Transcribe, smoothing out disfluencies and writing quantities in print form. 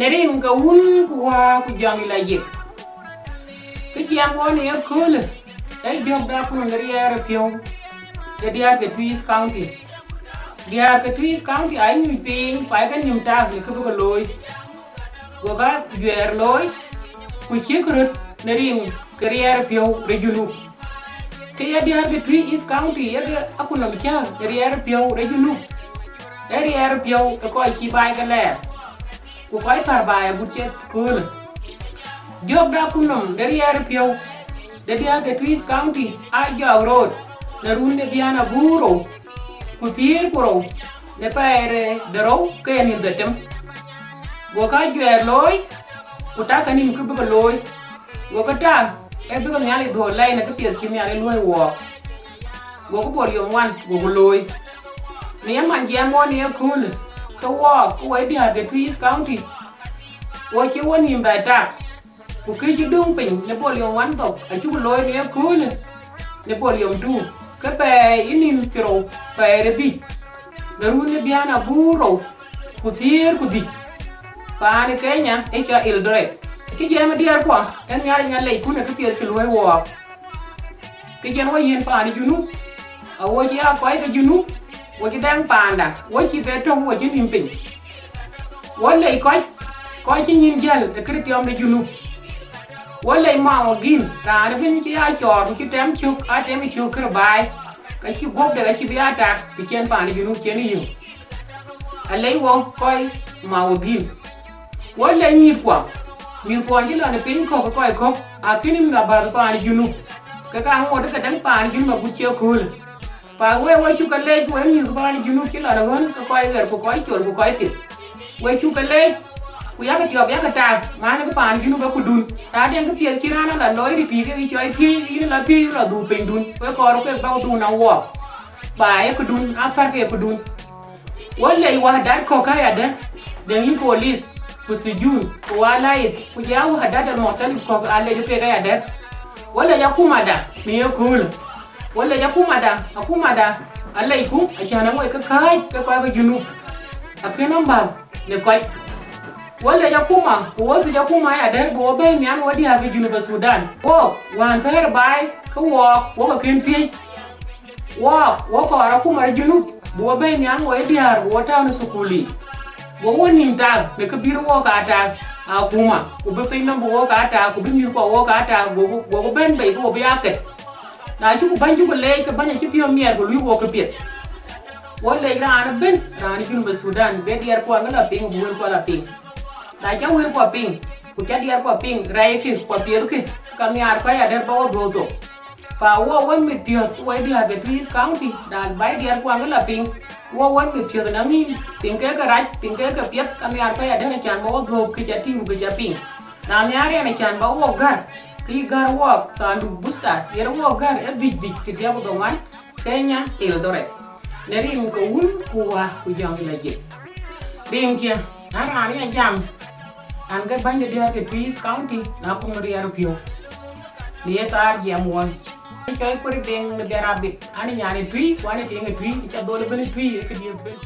nerin ka un kuwa ku jangi la jik ke jam woni e kule e job da ku ngari ere pio ke dia ke Twist County dia ke Twist County ai nyu pin pa ka nim ta ke ko loy go ga yer loy ku chikrut nerin career pio rejunu ke ya dia ke Twist County ya ke akuna mikya career pio rejunu ere pio ko chi bai ka le ku koy tar baye bu ci cool job da kunum derrière pio de dia ke Twist County a jaw road na runde biana buro ku tir kuro ne paere dero ke ni detem go ka jwer loy ku ta kanim ku bu loy go ka ta e bu nyali do lay na ke pier chi nyali loy wo go ko bor yo wan go loy ni man je mo ni cool ka walk ku ai dia ke Twist County wo chi won him ba ta ku ki chi dung pin ne bol yo wan tok a chu loy ni cool ne bol yo du ka pe inim tiro pe redi na ru ne biana buro ku tir ku di pa ni Kenya e cha Eldoret ki je ma diar ko en nyari nyale ku ne ka pi chi loy wo ki je no yen pa ni junu a wo ji a ko ai ka junu wo chi dang panda wo chi be to wo chi nim pin wo le ko chi nyin jal de kritiom de junu wo le ma o gin ta ne bin chi a chor chi tem chuk a tem chuk kr bai ka chi gob de chi bi ata bi chen pa ni junu chen yu a le wo ko ma o gin wo le ni ko ji la ne pin ko ko a kinim na ba pa ni junu ka ngo de ka dang pa ni junu ma bu che kul pa we chu ka le we ni ko ni junu chi la ron ka ko ger ko chor ko ti we chu ka le ku ya ka tiob ya ka ta ma na ka pa ni junu ka ku dun ta den ka pier chi na la loy ri pi ke choi pi ni la pi la du pen dun we ko ro ke ba du na wo ba ya ku dun a par ke ku dun wala wa dar ko ka ya da ni police ku sijun ku wala ku ja wa da da motal ko ale ju pe ka ya da wala ya kuma da ni ya kul wala ya kuma da alaikum a kana wai ka kai ka junu akina ba ne kai wala ya kuma ko wasu ya kuma ya dar bo be nyan wadi ha junu ba Sudan wo wan ter bai ko wo ka kin pi wo ko ara kuma junu bo be nyan wo diar wo ta no sukuli wo woni ta ne ka biro wo ka ta a kuma ko be pe no wo ka ta ko bi ko wo ka ta go ben be ko bi aket na chu ku ban chu ku le ka ban chu pio mier ko lu wo ka pet wo le ran ben ran chu ba Sudan be diar ko ngala ping bu ko la ping na cha wer ko ping ku cha diar ko ping rai ki ko pier ki ka miar pa ya der ba wo do pa wo won mi pio wo dia ke Twist County dan bai diar ko ngala ping wo won mi pio na mi ping ke ka raj ping ke ka pet ka miar pa ya der chan ba wo do ki cha ting bu cha ping na miar ya na chan ba wo gar ki gar walk sandu busta yer wo gar e dig ti dia bo dongan Kenya Eldoret nerin ko un kuwa ku jang la je ring kia ara ni jam an ga bande dia ke Twist County na ko ngri ar pio ni etar jam won choy ko ding ne berabit ani nyane tui wani tinga tui cha dole bene tui ke dia ben